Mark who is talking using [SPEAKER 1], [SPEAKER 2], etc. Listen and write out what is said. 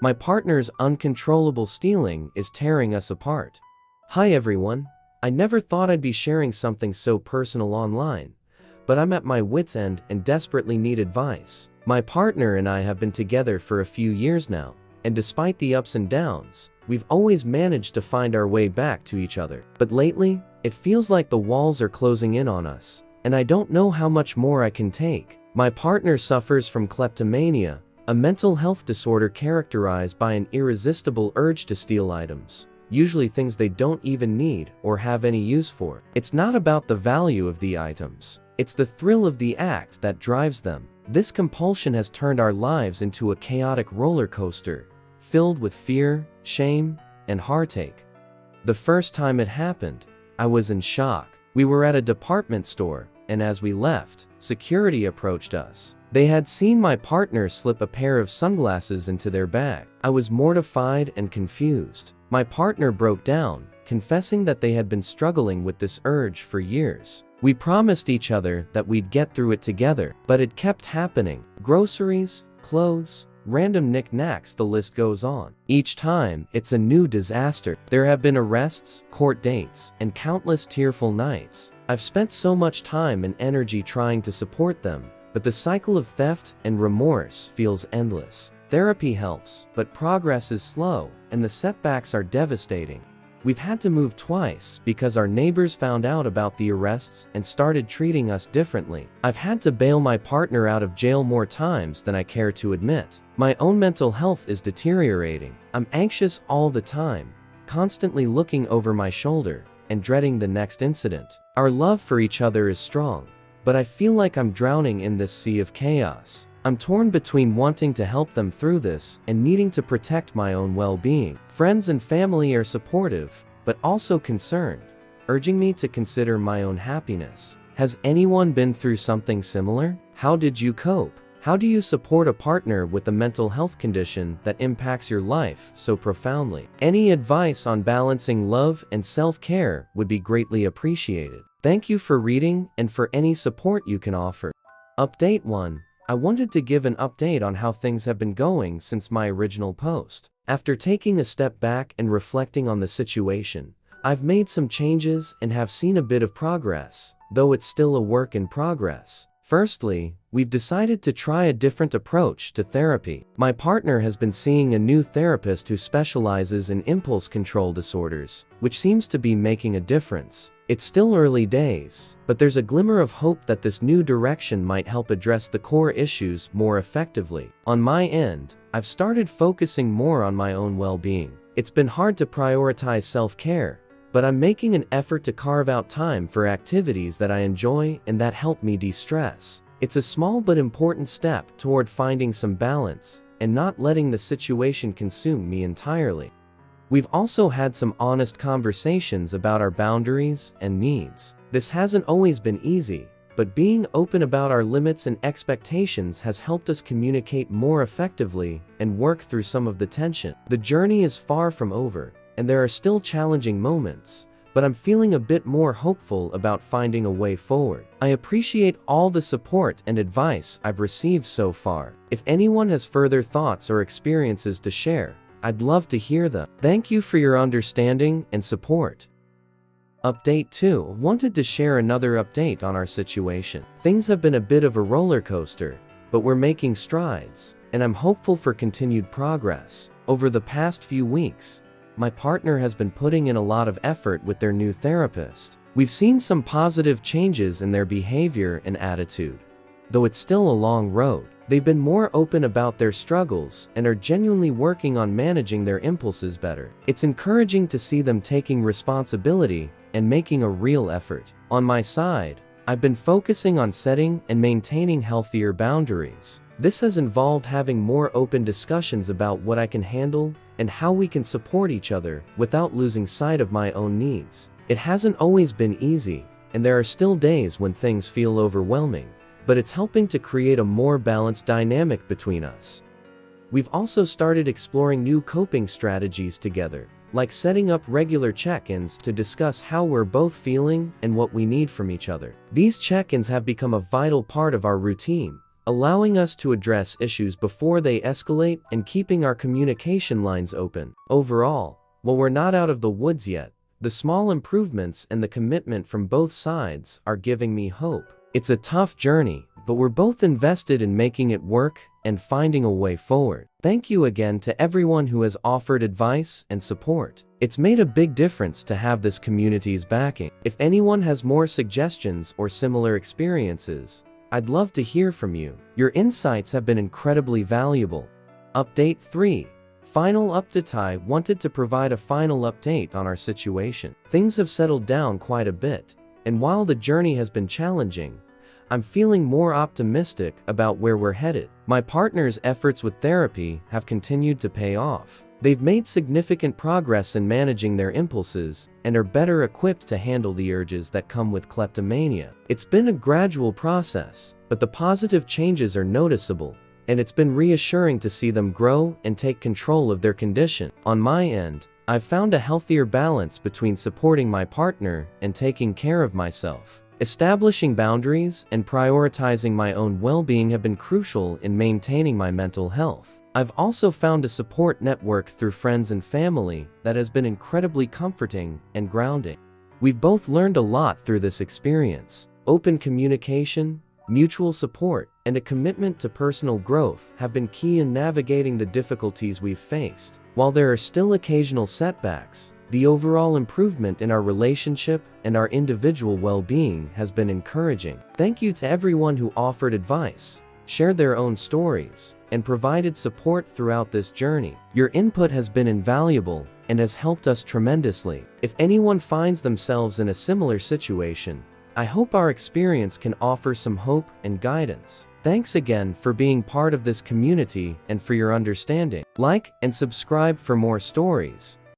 [SPEAKER 1] My partner's uncontrollable stealing is tearing us apart. Hi everyone. I never thought I'd be sharing something so personal online, but I'm at my wit's end and desperately need advice. My partner and I have been together for a few years now, and despite the ups and downs, we've always managed to find our way back to each other. But lately, it feels like the walls are closing in on us, and I don't know how much more I can take. My partner suffers from kleptomania, a mental health disorder characterized by an irresistible urge to steal items, usually things they don't even need or have any use for. It's not about the value of the items. It's the thrill of the act that drives them. This compulsion has turned our lives into a chaotic roller coaster, filled with fear, shame, and heartache. The first time it happened, I was in shock. We were at a department store, and as we left, security approached us. They had seen my partner slip a pair of sunglasses into their bag. I was mortified and confused. My partner broke down, confessing that they had been struggling with this urge for years. We promised each other that we'd get through it together, but it kept happening. Groceries, clothes, random knickknacks, the list goes on. Each time, it's a new disaster. There have been arrests, court dates, and countless tearful nights. I've spent so much time and energy trying to support them, but the cycle of theft and remorse feels endless. Therapy helps, but progress is slow, and the setbacks are devastating. We've had to move twice because our neighbors found out about the arrests and started treating us differently. I've had to bail my partner out of jail more times than I care to admit. My own mental health is deteriorating. I'm anxious all the time, constantly looking over my shoulder and dreading the next incident. Our love for each other is strong, but I feel like I'm drowning in this sea of chaos. I'm torn between wanting to help them through this and needing to protect my own well-being. Friends and family are supportive, but also concerned, urging me to consider my own happiness. Has anyone been through something similar? How did you cope? How do you support a partner with a mental health condition that impacts your life so profoundly? Any advice on balancing love and self-care would be greatly appreciated. Thank you for reading and for any support you can offer. Update 1. I wanted to give an update on how things have been going since my original post. After taking a step back and reflecting on the situation, I've made some changes and have seen a bit of progress, though it's still a work in progress. Firstly, we've decided to try a different approach to therapy. My partner has been seeing a new therapist who specializes in impulse control disorders, which seems to be making a difference. It's still early days, but there's a glimmer of hope that this new direction might help address the core issues more effectively. On my end, I've started focusing more on my own well-being. It's been hard to prioritize self-care, but I'm making an effort to carve out time for activities that I enjoy and that help me de-stress. It's a small but important step toward finding some balance and not letting the situation consume me entirely. We've also had some honest conversations about our boundaries and needs. This hasn't always been easy, but being open about our limits and expectations has helped us communicate more effectively and work through some of the tension. The journey is far from over, and there are still challenging moments, but I'm feeling a bit more hopeful about finding a way forward. I appreciate all the support and advice I've received so far. If anyone has further thoughts or experiences to share, I'd love to hear them. Thank you for your understanding and support. Update 2. Wanted to share another update on our situation. Things have been a bit of a roller coaster, but we're making strides, and I'm hopeful for continued progress. Over the past few weeks, my partner has been putting in a lot of effort with their new therapist. We've seen some positive changes in their behavior and attitude, though it's still a long road. They've been more open about their struggles and are genuinely working on managing their impulses better. It's encouraging to see them taking responsibility and making a real effort. On my side, I've been focusing on setting and maintaining healthier boundaries. This has involved having more open discussions about what I can handle and how we can support each other without losing sight of my own needs. It hasn't always been easy, and there are still days when things feel overwhelming, but it's helping to create a more balanced dynamic between us. We've also started exploring new coping strategies together, like setting up regular check-ins to discuss how we're both feeling and what we need from each other. These check-ins have become a vital part of our routine, allowing us to address issues before they escalate and keeping our communication lines open. Overall, while we're not out of the woods yet, the small improvements and the commitment from both sides are giving me hope. It's a tough journey, but we're both invested in making it work and finding a way forward. Thank you again to everyone who has offered advice and support. It's made a big difference to have this community's backing. If anyone has more suggestions or similar experiences, I'd love to hear from you. Your insights have been incredibly valuable. Update 3. Final update. I wanted to provide a final update on our situation. Things have settled down quite a bit, and while the journey has been challenging, I'm feeling more optimistic about where we're headed. My partner's efforts with therapy have continued to pay off. They've made significant progress in managing their impulses and are better equipped to handle the urges that come with kleptomania. It's been a gradual process, but the positive changes are noticeable, and it's been reassuring to see them grow and take control of their condition. On my end, I've found a healthier balance between supporting my partner and taking care of myself. Establishing boundaries and prioritizing my own well-being have been crucial in maintaining my mental health. I've also found a support network through friends and family that has been incredibly comforting and grounding. We've both learned a lot through this experience. Open communication, mutual support, and a commitment to personal growth have been key in navigating the difficulties we've faced. While there are still occasional setbacks, the overall improvement in our relationship and our individual well-being has been encouraging. Thank you to everyone who offered advice, shared their own stories, and provided support throughout this journey. Your input has been invaluable and has helped us tremendously. If anyone finds themselves in a similar situation, I hope our experience can offer some hope and guidance. Thanks again for being part of this community and for your understanding. Like and subscribe for more stories.